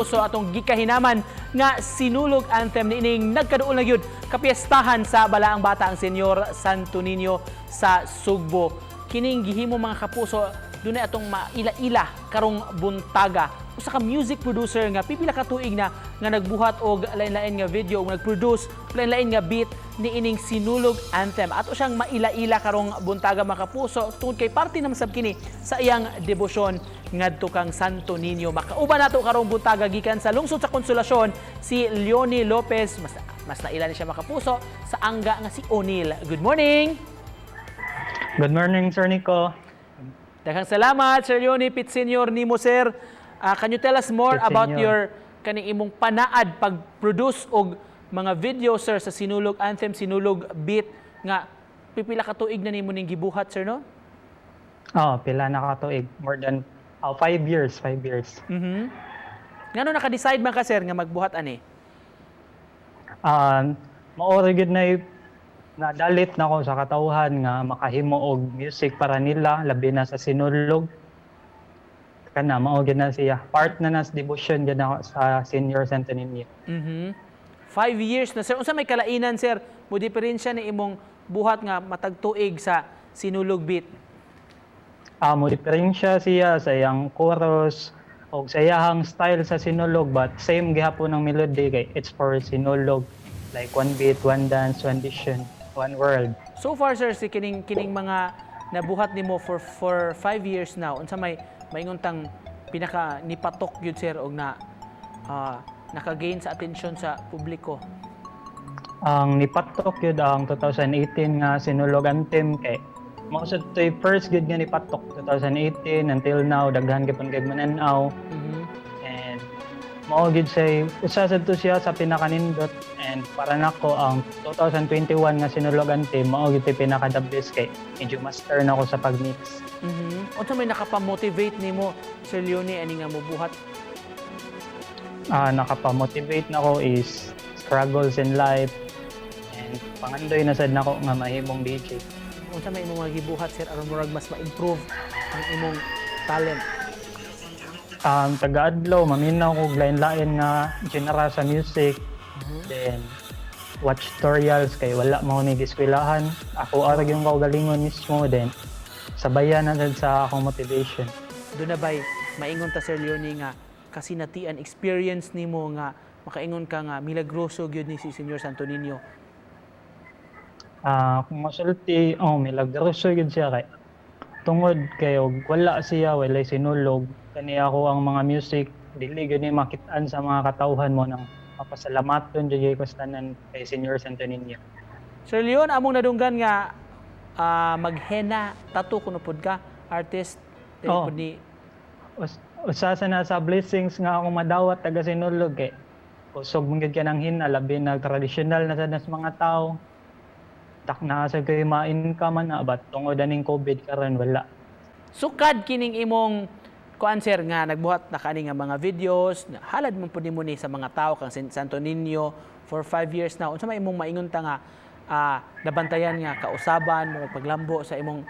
makapuso atong gikahinaman nga sinulog anthem niining nagkaduol na gyud kapiestahan sa Balaang Bata ang Senyor Santo Niño sa Sugbo. Kining gihimo mga kapuso dunay atong maila-ila karong buntaga. Usa ka music producer nga pipila ka tuig na nga nagbuhat og lain-lain nga video ug nagproduce lain-lain nga beat niining sinulog anthem. Ato siyang maila-ila karong buntaga mga kapuso tungod kay parte naman sab kini sa iyang debosyon ngadto kang Santo Niño. Makauban nato karong buntaga gikan sa lungsod sa Konsolasyon si Leonie Lopez, mas naila ni siya mga kapuso sa angga nga si O'Neil. Good morning. Good morning, Sir Nico. Daghang salamat, Sir Leonie Pit Senior nimo, sir. Can you tell us more Pit about Senior. your kaning imong panaad pag-produce og mga video, sir, sa sinulog anthem, sinulog beat nga pipila ka tuig na nimo ning gibuhat, sir, no? Pila na ka tuig. More than 5 years, 5 years. Ngano naka-decide man ka, sir, nga magbuhat ani? Maori gid na dalit na ko sa katawhan nga makahimo og music para nila labi na sa sinulog. Kana mao gid na siya. Part na nas devotion gid ako sa Senyor Santo Niño. 5 years na, sir. Unsa may kalainan, sir? Mo diferensya ni imong buhat nga matag tuig sa sinulog beat? Mo diferensya siya sa iyang chorus og sa iyang style sa sinulog but same gihapon ang melody kay it's for sinulog like one beat, one dance, one vision, one world. So far, sir, si kining mga nabuhat nimo for 5 years now, unsa may maingon tang pinaka nipatok gyud, sir, og na naka-gain sa atensyon sa publiko? Ang nipatok yun ang 2018 nga sinulog anthem kay mao sa toy first gud nga nipatok 2018 until now daghan gyud kay mananaw. And mao gid say usa sad to siya sa pinakanindot and para nako ang 2021 nga sinulog anthem mao gid pinaka the best kay medyo master na ako sa pagmix. Unsa may nakapamotivate nimo, Sir Leonie, ani nga mobuhat? Nakapamotivate na ko is struggles in life and pangandoy na sad nako nga mahimong DJ. Unsa may imong gibuhat, sir, aron murag mas ma-improve ang imong talent? Taga-adlaw maminaw ko lain-lain nga genre sa music. Then watch tutorials kay wala mo ni giskwelahan. Ako arag yung kaugalingon mismo then sabayan na sad sa akong motivation. Doon na ba'y maingon ta, Sir Leonie, nga kasinatian experience nimo nga makaingon ka nga milagroso gyud ni si Senyor Santo Niño? Kung masulti, milagroso yun siya kay tungod kayo wala siya, walay sinulog. Kani ako ang mga music, dili gani makitaan sa mga katawhan mo nang mapasalamaton dyan ko tanan kay Senyor Santo Niño. Sir Leon, among nadunggan nga maghena tattoo kuno pod ka, artist, Oo. ni Usa na sa blessings nga akong madawat taga sinulog kay kusog mong ka ng hina, labi na traditional na sa mga tao. Tak na sa kayo ma-income man na, but tungod aning COVID karon wala. sukad kining imong kuan, sir, nga nagbuhat na kani nga mga videos, halad man pud nimo ni sa mga tao kang Santo Niño for 5 years now. Unsa may imong maingon ta nga nabantayan nga kausaban mo paglambo sa imong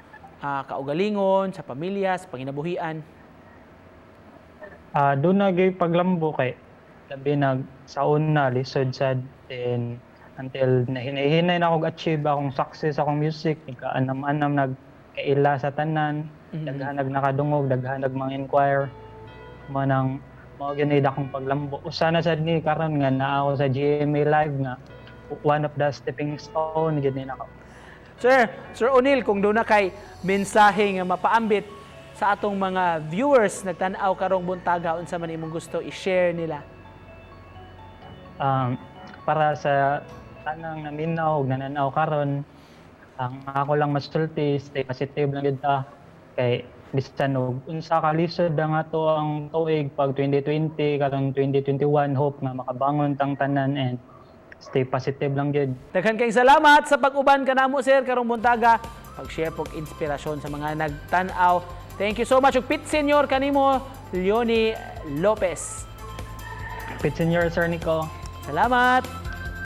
kaugalingon sa pamilya, sa panginabuhian? Doon na gay paglambo kay labi nagsaon na lisod sad then until nahinay-hinay na ako achieve akong success akong music ika-anam-anam nagkaila sa tanan, daghan nakadungog, daghan mga inquire mo nang mao gyud akong paglambo. Usa na sad ni karon nga naa ako sa GMA Live nga one of the stepping stone gyud ni nako. Sir O'Neil, kung doon na kay mensahe nga mapaambit sa atong mga viewers nagtan-aw karong buntaga, unsa man imong gusto i-share nila? Para sa tanang naminaw ug nananaw karon, ang ako lang masulti, stay positive lang gid ta kay bisan og unsa ka lisod ang ato ang tuig pag 2020 karong 2021, hope nga makabangon tang tanan and stay positive lang gid. Daghan kayong salamat sa pag-uban kanamo, sir, karong buntaga, pag-share pog inspirasyon sa mga nagtan-aw. Thank you so much. Ug Pit Senior kanimo, Leonie Lopez. Pit Senior, Sir Nico. Salamat.